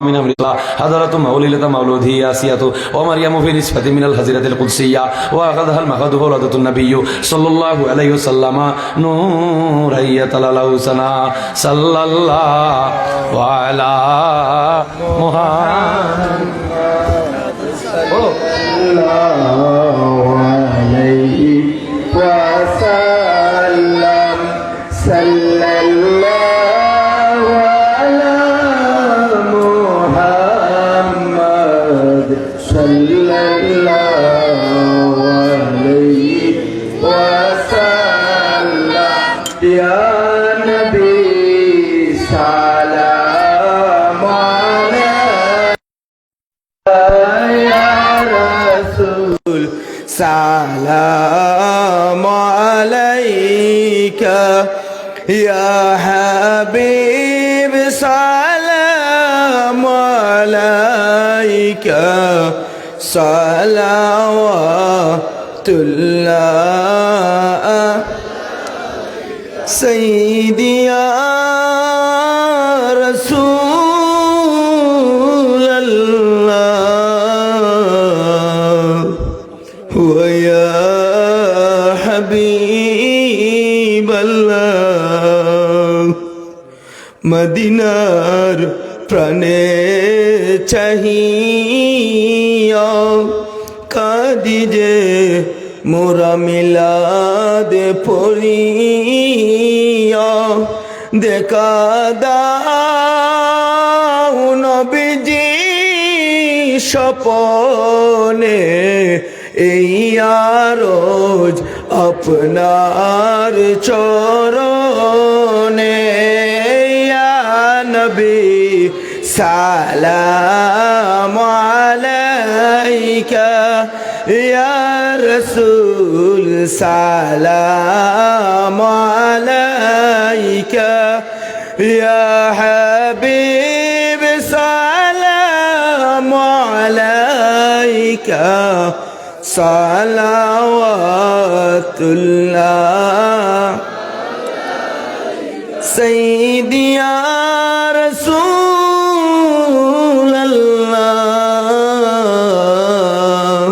من أمر الله حضرة مولدة مولوده آسية ومريم في نسبة من الحزيرة القدسية وأخذها المخذ فولدة النبي صلى الله عليه وسلم نورا يتلألأ سنا صلى الله على محمد صلى الله عليه وسلم صلى الله على محمد صلى الله عليه وسلم يا نبي سلام عليك يا رسول سلام عليك يا حبيب سلام عليك صلوات الله سيدي يا رسول الله ويا حبيب الله মদিনার প্রাণে চাহিয়া কাঁদি যে মোরা মিলাদ পড়িয়া দেখা দাও নবীজি স্বপনে এই আরজ আপনার চরণে ইয়া নবী সালাম আলাইকা ইয়া রাসূল সালাম আলাইকা ইয়া হাবিব সালাম আলাইকা সালাওয়াতুল্লাহ সাইয়্যিদি ইয়া রাসূলাল্লাহ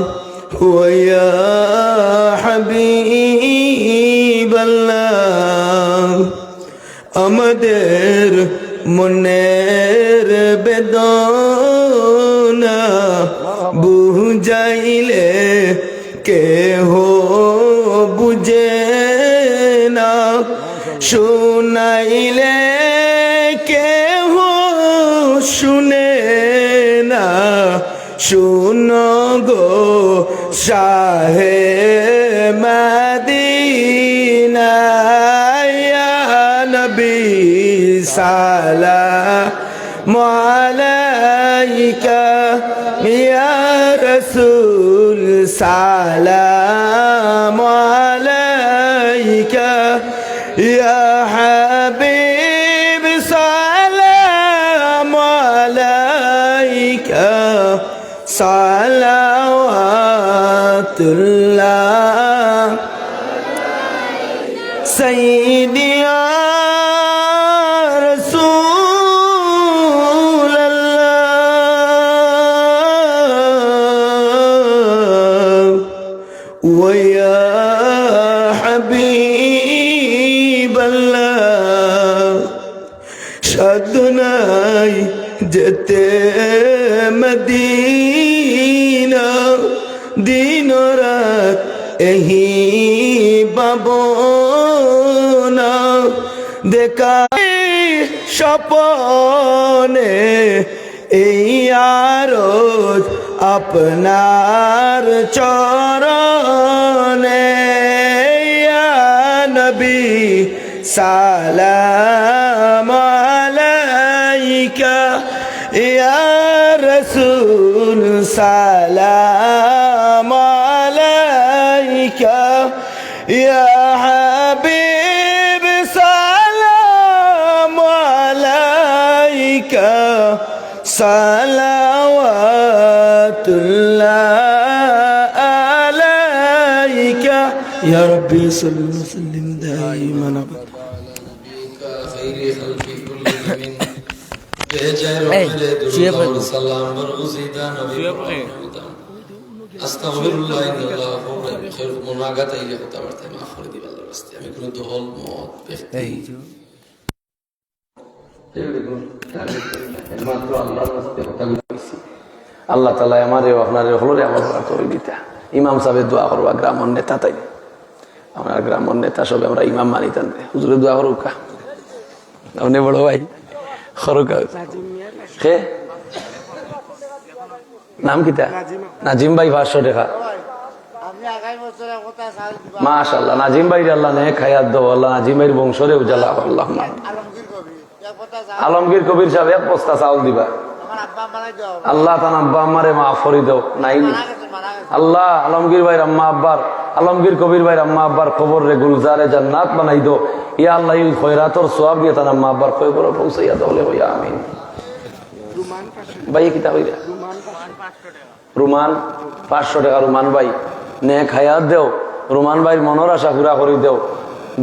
ওয়া ইয়া হাবিবাল্লাহ আমাদের মনের বেদনা বুঝাইলে কেহ বুঝে না শুনাইলে কেহ শুনে না শুনো গো শাহে মদিনা ইয়া নবী সালাম আলাইকা ইয়া রাসূল সালাম আলাইকা ইয়া হাবিব সালাম আলাইকা সালাওয়াতুল্লাহ সাইয়্যিদি ইয়া ويا حبيب الله সাধনাই যেতে মদিনা দিন রাত এহি বাবনা দেখা স্বপনে এই আরজ আপনার চরণে ইয়া নবী সালাম আলাইকা ইয়া রাসূল সালাম আলাইকা ইয়া হাবিব সালাম আলাইকা সালাওয়াতুল্লাহ আলাইকা ইয়া রাব্বি সাল্লি ওয়া সাল্লিম দাইমান আবাদা আস্তাগফিরুল্লাহ ইন্নাল্লাহ খায়রুল মুনাগাত আইলে কথা বলতে মাফ করে দিবেন আল্লাহর রাস্তায় আমি কোন দহল মত ব্যক্তি একমাত্র আল্লাহর রাস্তায় কথা বলছি আল্লাহ তাআলা আমারে আপনারে হলরে আমার করে দিতা ইমাম সাহেব দোয়া করবা গ্রামের নেতা তাই আমরা গ্রামের নেতা সব আমরা ইমাম মানিতাম হুজুরে দোয়া করুকা আপনি বড় ভাই খরকা কে নাম কিতা নাজিম ভাই 500 টাকা মাশাআল্লাহ নাজিম ভাই আল্লাহ নে খায়াত দাও আল্লাহ নাজিম ভাইয়ের বংশরে উজালা আল্লাহ আলমগীর কবির সাহেব এক বস্তা চাউল দিবা আল্লাহ তাআলা আব্বা আমারে মাফ করে দাও নাইনি আল্লাহ আলমগীর ভাইয়ের আম্মা আব্বার আলমগীর কবির ভাইয়ের আম্মা আব্বার কবর রে গুলজারে জান্নাত বানাই দাও ইয়া আল্লাহ ইল খয়রাতর সওয়াব দিয়ে তার আম্মা আব্বার কবর পৌঁছাইয়া দাও লে ইয়া আমিন ভাই কিতা কইরা রুমান 500 টাকা রুমান ভাই নেক হায়াত দেও রুমান ভাইয়ের মনের আশা পুরা করে দেও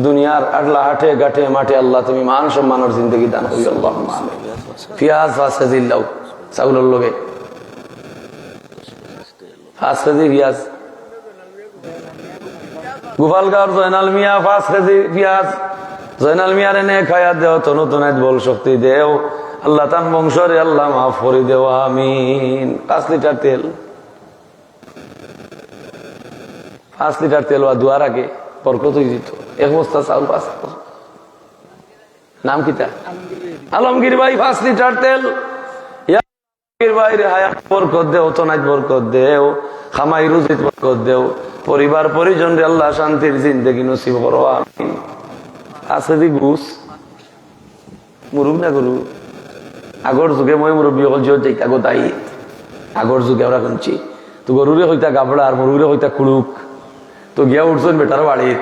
দুনিয়ার আটলা হাটে গাটে মাঠে আল্লাহ তুমি মান সম্মানের জিন্দগি দান করি আল্লাহুম্মা আমিন পিয়াজ ফাসাদিল্লাহ চাউলের লগে ফাসাদি পিয়াজ গোপালগাঁওর জয়নাল মিয়া 5 কেজি পিয়াজ জয়নাল মিয়ারে নেক হায়াত দেও তনু তনাত বল শক্তি দেও আল্লাহ তান বংশরে আল্লাহ মাফ করে দেও আমিন 5 লিটার তেল 5 লিটার তেল দুয়ার আগে বরকত হয়ে যেত এক বস্তা চাউল 5 নাম কিতা আলমগীর ভাই 5 লিটার তেল আলমগীর ভাই রে হায়াত বরকত দেও তনাত বরকত দেও খামাই রুজিত বরকত দেও পরিবার পরিজন রে আল্লাহ শান্তির জিন্দেগি নসিব করো আমিন আছে দি ঘুষ মুরুব না গরু আগর যুগে মই মুরব্বী হল জিও যাইতা গো তাই আগর যুগে আমরা শুনছি তো গরুরে হইতা গাবড়া আর মুরুরে হইতা কুড়ুক তো গিয়া উঠছেন বেটার বাড়িত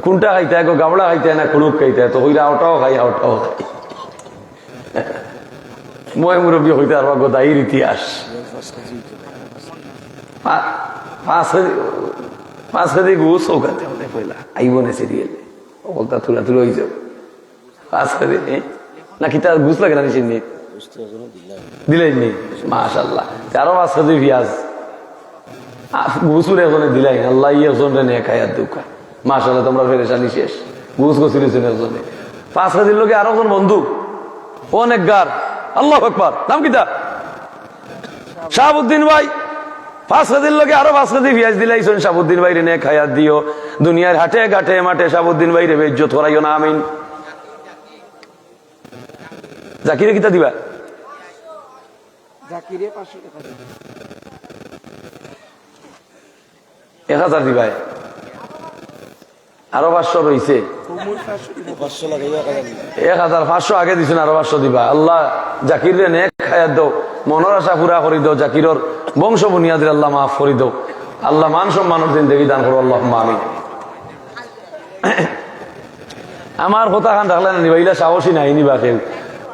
কোনটা খাইতে গো গাবড়া খাইতে না কুড়ুক খাইতে তো হইরা ওটাও খাই ওটাও খাই মই মুরব্বী হইতে আর গো তাই ইতিহাস 5 কেজি ঘুষ ওখানে পয়লা আইব না সিরিয়াল বলতা তুলা তুলে হয়ে যাবে 5 কেজি না কি তার ঘুষ লাগে না চিনি দিলেই নেই মাশাআল্লাহ 5 কেজি পেঁয়াজ ঘুষুর এখন দিলাই আল্লাহ ইয়েজন রে নেক হায়াত দুকা মাশাআল্লাহ তোমরা পেরেশানি শেষ ঘুষ গছিলেছেন এজনে 5 কেজির লোকে আরো জন বন্ধু অনেক গার আল্লাহু আকবার নাম কিতা শাহাবুদ্দিন ভাই 5 কেজির লোকে আরো 5 কেজি পেঁয়াজ দিলাইছেন শাহাবুদ্দিন ভাই রে নেক হায়াত দিও দুনিয়ার হাটে ঘাটে মাঠে শাহাবুদ্দিন ভাই রে বেইজ্জত করাইও না আমিন জাকিরে কিতা দিবা জাকিরে 500 টাকা দিবা 1000 দিবা আরো 500 রইছে 1500 আগে দিছেন আরো 500 দিবা আল্লাহ জাকির রে নেক হায়াত দাও মনের আশা পুরা করে দাও জাকিরর বংশ বুনিয়াদের আল্লাহ মাফ করে দাও আল্লাহ মান সম্মানের জিন্দেগি দান করো আল্লাহুম্মা আমিন আমার কথা খান রাখলেন নিবাইলা সাহসী নাই নিবা কেউ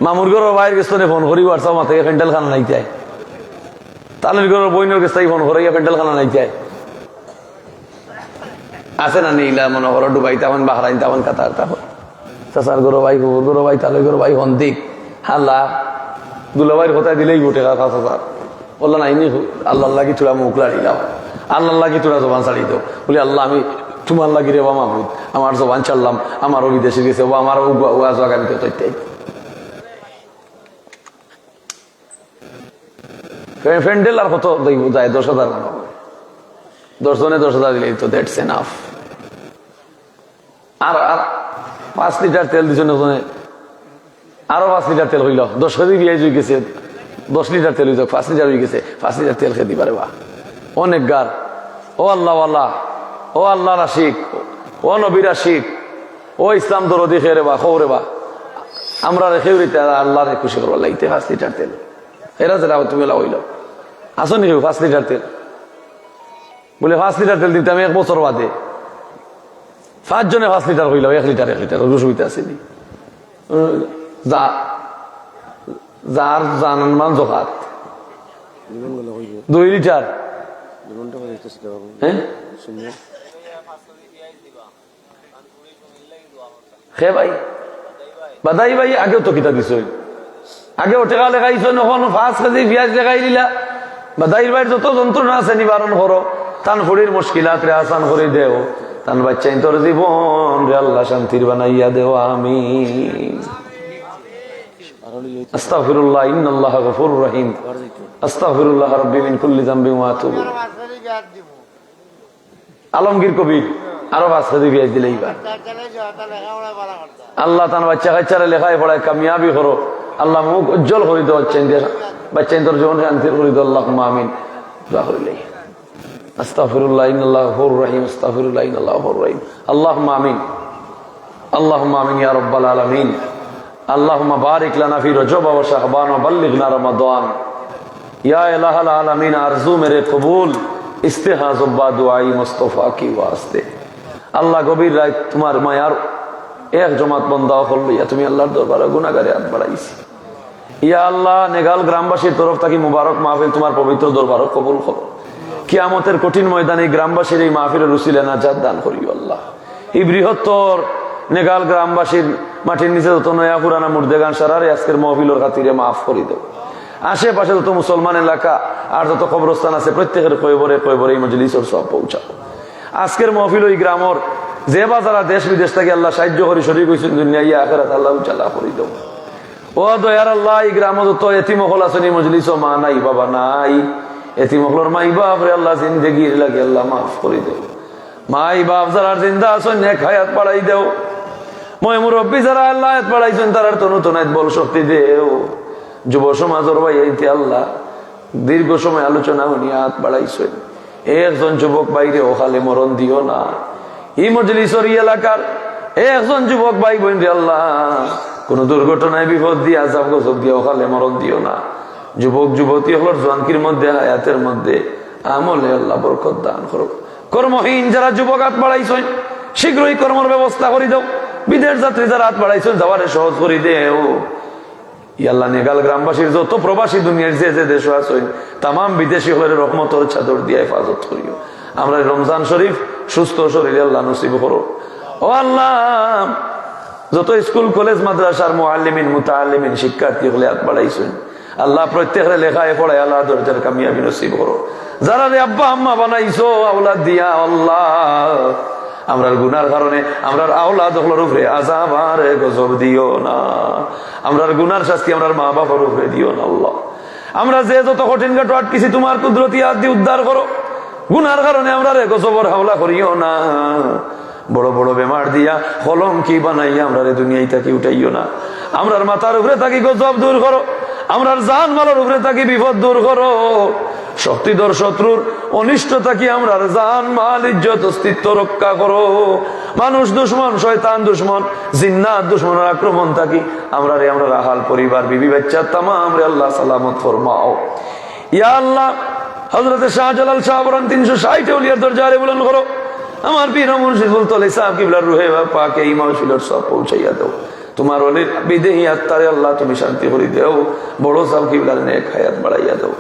মামুর ঘরের বাইরের গেছে ফোন করি হোয়াটসঅ্যাপ মাথায় প্যান্ডেল খানা নাই চায় তালের ঘরের বইনের গেছে ফোন করে প্যান্ডেল খানা নাই চায় আছে না নীলা মনে করো ডুবাই তখন বাহরাইন তখন কাতার তখন চাচার গরো ভাই কুকুর গরো ভাই তালের গরো ভাই হন্দিক আল্লাহ দুলাভাইয়ের কোথায় দিলেই গোটে কথা চাচার বললো না ইনি আল্লাহ লাগি তোরা মুখ লাড়িলাম আল্লাহ লাগি তোরা জবান ছাড়ি দাও বলি আল্লাহ আমি তোমার লাগি রে বা মাহবুদ আমার জবান ছাড়লাম আমারও বিদেশে গেছে ও আমারও আগামীতে তৈরি ফ্যান্ডেল আর কত যায় 10,000 10 জনে 10,000 দিলেই তো দ্যাটস এনাফ আর 5 লিটার তেল দিছেন ওজনে আরো 5 লিটার তেল হইল 10 কেজি পেঁয়াজ হয়ে গেছে 10 লিটার তেল হয়ে যাক 5 লিটার হয়ে গেছে 5 লিটার তেল খেতে পারে বা অনেক গার ও আল্লাহ আল্লাহ ও আল্লাহ রাশিক ও নবীর রাশিক ও ইসলাম দরদি খেয়ে রে বা খৌরে বা আমরা রেখে আল্লাহরে খুশি করবো লাগতে 5 লিটার তেল এরা যেটা তুমি হইল আসো নি 5 লিটার তেল বলে 5 লিটার তেল দিতে আমি 1 বছর বাদে 5 জনে 5 লিটার হইল 1 লিটার অসুবিধা আসেনি যার জানান মান জখাত 2 লিটার খে ভাই বাদাই ভাই আগেও তো কিতা দিছ আগে টেকা লেখাইছো, এখন 5 কেজি পেঁয়াজ লেখাই দিলা। বা দাইর বাইর যত যন্ত্রণা আছে নিবারণ করো, তান ফুড়ির মুশকিলাত রে আসান করে দেও, তান বাচ্চা তোর জীবন রে আল্লাহ শান্তির বানাইয়া দেও। আমিন। আস্তাগফিরুল্লাহ, ইন্নাল্লাহা গফুরুর রহিম। আস্তাগফিরুল্লাহ রাব্বি মিন কুল্লি যামবিন ওয়া আতুবু। আলমগীর কবির আরো 5 কেজি পেঁয়াজ দিলেই বা আল্লাহ তান বাচ্চা কাচ্চারা লেখায় পড়ায় কামিয়াবি করো, আল্লাহ মুখ উজ্জ্বল করে দেওয়া বাচ্চা তোর জীবন শান্তির করে দেও। আল্লাহুম্মা আমিন। দোয়া করিলেই আস্তাগফিরুল্লাহ, ইন্নাল্লাহা গফুরুর রহিম। আস্তাগফিরুল্লাহ, ইন্নাল্লাহা গফুরুর রহিম। আল্লাহুম্মা আমিন। আল্লাহুম্মা আমিন ইয়া রাব্বাল আলামিন। আল্লাহুম্মা বারিক লানা ফি রজব ওয়া শাবান ওয়া বাল্লিগনা রমাদান। ইয়া ইলাহাল আলামিন, আরজু মেরে কবুল, ইস্তেহাজ বা দুআই মুস্তাফা কি ওয়াস্তে। আল্লাহ গভীর রাত তোমার মায়ার এক জমাত বান্দা হল লইয়া তুমি আল্লাহর দরবারে গুনাহগারে হাত বাড়াইছি। ইয়া আল্লাহ, নেগাল গ্রামবাসীর তরফ থেকে মুবারক মাহফিল তোমার পবিত্র দরবারে কবুল করো। কিয়ামতের কঠিন ময়দানে গ্রামবাসীর এই মাহফিলের উসিলা নাজাত দান করিও আল্লাহ। এই বৃহত্তর নেগাল গ্রামবাসীর মাটির নিচে যত নয়া পুরানা মুর্দেগান সারারে আজকের মাহফিলের খাতিরে মাফ করে দেব। আশেপাশে যত মুসলমান এলাকা আর যত কবরস্থান আছে প্রত্যেকের কয়বরে কয়বরে এই মজলিসের সব পৌঁছাও। আজকের মাহফিল ওই গ্রামর যে বা যারা দেশ বিদেশ থেকে আল্লাহ সাহায্য করে শরীক হয়েছেন দুনিয়া ইয়া আখিরাত আল্লাহ উজালা করে দেব। ও দয়ার আল্লাহ, এই গ্রাম যত এতিম হল আছেন এই মজলিস, মা নাই বাবা নাই, এতিম হলর মাই বাপ রে আল্লাহ জিন্দেগির লাগে আল্লাহ মাফ করে দেব। মাই বাপ যারা জিন্দা আছেন নেক হায়াত বাড়াই দেও। মই মুরব্বী যারা আল্লাহ হায়াত বাড়াইছেন তার তো নতুন বল শক্তি দেও। যুব সমাজের ভাই এইতে আল্লাহ দীর্ঘ সময় আলোচনা উনি হাত বাড়াইছেন। একজন যুবক বাইরে ওখালে মরণ দিও না। এই মজলিসর এলাকার একজন যুবক ভাই বোন রে আল্লাহ কোন দুর্ঘটনায় বিপদ দিয়ে আযাব গজব দিয়ে ওখালে মরণ দিও না। যুবক যুবতী হলোর জোয়ানকির মধ্যে হায়াতের মধ্যে আমলে আল্লাহ বরকত দান করো। কর্মহীন যারা যুবক হাত বাড়াইছেন শীঘ্রই কর্মের ব্যবস্থা করে দাও। বিদেশ যাত্রী যারা হাত বাড়াইছেন যাওয়ারে সহজ করে দেও। আল্লাহ নেগাল গ্রামবাসীর যত প্রবাসী দুনিয়ার যে যে দেশ আছেন তাম বিদেশি হলের রহমতর চাদর দিয়ে হেফাজত করিও। আমরা রমজান শরীফ সুস্থ শরীরে আল্লাহ নসিব করো। ও আল্লাহ, যত স্কুল কলেজ মাদ্রাসার মুআল্লিমিন মুতাআল্লিমিন শিক্ষার্থী হলে হাত বাড়াইছেন আল্লাহ প্রত্যেকের লেখায় পড়ায় আল্লাহ দরজার কামিয়াবি নসিব করো। যারা রে আব্বা আম্মা বানাইছো আওলাদ দিয়া আল্লাহ আমরার গুনার কারণে আমরার আওলাদ হলোর উপরে আযাব আর গজব দিও না। আমরার গুনার শাস্তি আমরার মা বাবার উপরে দিও না আল্লাহ। আমরা যে যত কঠিন ঘাট আটকেছি তোমার কুদরতি হাত দিয়ে উদ্ধার করো। গুনার কারণে আমরা রে গজবর হাওলা করিও না। বড় বড় বেমার দিয়া কলম কি বানাইয়া আমরা রে দুনিয়ায় থাকি উঠাইও না। আমরার মাথার উপরে থাকি গজব দূর করো। আমরার জান মালের উপরে থাকি বিপদ দূর করো। শক্তিধর শত্রুর অনিষ্ট থাকি আমরার জান মাল ইজ্জত অস্তিত্ব রক্ষা করো। মানুষ দুশ্মন শয়তান দুশ্মন জিন্নাত দুশ্মনের আক্রমণ থাকি আমরা রে আমরা রাহাল পরিবার বিবি বাচ্চা তামাম রে আল্লাহ সালামত ফরমাও। ইয়া আল্লাহ, হযরতে শাহজালাল শাহবরান 360 আউলিয়ার দরজারে বুলন্দ করো। আমার পীর মুর্শিদ মুলতলি সাহেব কিবলার রুহে পাকে এই মাহফিলের সব পৌঁছাইয়া দাও। তোমার ওলির বিদেহী আত্মারে আল্লাহ তুমি শান্তি করে দাও। বড় সাহেব কিবলার নেক হায়াত বাড়াইয়া দাও।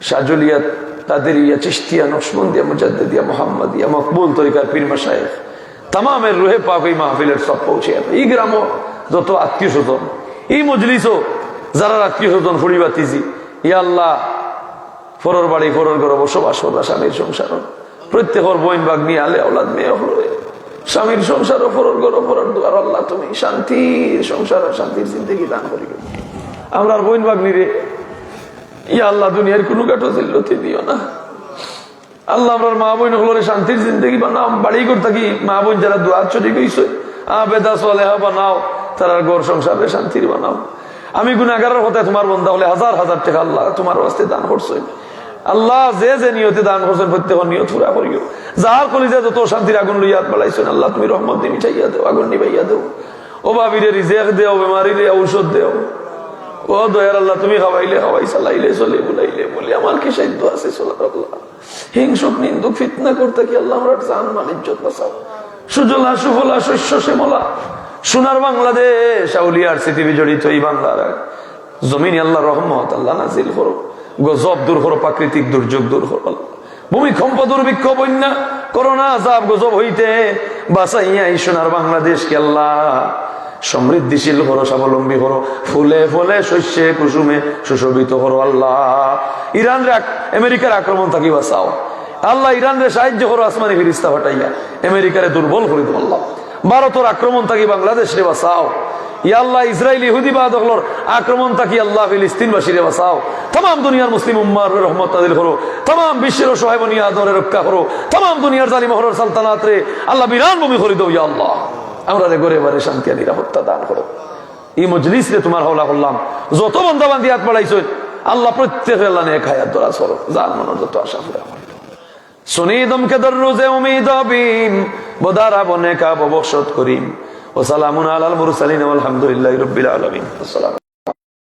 শাহজুলিয়াত কাদেরিয়া চিশতিয়া নকশবন্দিয়া মুজাদ্দিদিয়া মুহাম্মাদিয়া মকবুল তরিকার পীর মাশায়েখ তামামের রুহে পাক এই মাহফিলের সব পৌঁছাইয়া দাও। এই গ্রামও যত আত্মীয় স্বজন এই মজলিসও যারা আত্মীয় স্বজন ফুড়িবাতিজি ইয়া আল্লাহ ফরর বাড়ি ফরর ঘর বসবাস করা স্বামীর সংসার প্রত্যেকের বইন বাগ নিয়ে আলে আওলাদ মেয়ে হলো স্বামীর সংসার ফরর ঘর ফরর দুয়ার আল্লাহ তুমি শান্তির সংসার শান্তির জিন্দেগি দান করিবে। আমরা বইন বাগ নিরে ইয়া আল্লাহ দুনিয়ার কোনো কাটো জিল্লতি দিও না আল্লাহ। আমরা মা বোন হলো শান্তির জিন্দেগি বানাও। বাড়ি করে থাকি মা বোন যারা দুয়ার চুরি গইছে আবেদা সালেহা বানাও, তারা ঘর সংসারে শান্তির বানাও। আমি গুনাহগারের হতে তোমার বান্দা হলে হাজার হাজার টাকা আল্লাহ তোমার ওয়াস্তে দান করছেন। আল্লাহ যে যে নিয়তে দান করছেন প্রত্যেক নিয়ত পুরা করিও। যার কলিজা যত শান্তির আগুন লইয়া বাড়াইছেন আল্লাহ তুমি রহমত দিয়ে মিটাইয়া দেও, আগুন নিবাইয়া দেও। ও বাবিরে রিজেক দেও, বেমারিরে ঔষধ দেও। ও দয়ার আল্লাহ তুমি খাওয়াইলে খাওয়াই চালাইলে চলে বুলাইলে বলে আমার কি সাধ্য আছে চলার আল্লাহ। হিংসুক নিন্দুক ফিতনা করতে কি আল্লাহ আমরা জান মান ইজ্জত বাঁচাও। সুজলা সুফলা শস্য শ্যামলা সোনার বাংলাদেশ আউলিয়ার স্মৃতি বিজড়িত এই বাংলার জমিন আল্লাহ রহমত আল্লাহ নাজিল করো। গজব দূর করো, প্রাকৃতিক দুর্যোগ দূর করো। ভূমিকম্প দুর্ভিক্ষ বন্যা করোনা আযাব গজব হইতে বাঁচাইয়া এই সোনার বাংলাদেশকে আল্লাহ সমৃদ্ধিশীল হরো, স্বাবলম্বী হরো, ফুলে ফলে শস্যে কুসুমে সুশোভিত হরো আল্লাহ। ইরান রে আমেরিকার আক্রমণ থাকি বাঁচাও আল্লাহ। ইরান রে সাহায্য করো আসমানি ফিরিস্তা হটাইয়া, আমেরিকারে দুর্বল করে দাও আল্লাহ। ভারতের আক্রমণ থাকি বাংলাদেশ রে বাঁচাও ইয়া আল্লাহ। ইসরায়েল ইহুদিবাদ হলোর আক্রমণ থাকি আল্লাহ ফিলিস্তিনবাসী রে বাঁচাও। तमाम দুনিয়ার মুসলিম উম্মার রহমত নাযিল করো, तमाम বিশ্বের সহায় বুনিয়াদরে রক্ষা করো, तमाम দুনিয়ার জালিম হরর সালতানাত রে আল্লাহ বিরান ভূমি করে দাও ইয়া আল্লাহ। আমরা রে ঘরে বারে শান্তি আর নিরাপত্তা দান করো। এই মজলিস রে তোমার হাওলা করলাম, যত বান্দা বান্দি হাত বাড়াইছো আল্লাহ প্রত্যেক আল্লাহ নেক হায়াত দরাজ করো, জান মনের যত আশা পুরা করো। सुनी दम के दर रोजे उम्मीद बीम बदारा बने का बबख्शत करीम व सलामुन अलल मुरसलीन वल्हम्दुलिल्लाहि रब्बिल आलमीन। अस्सलाम।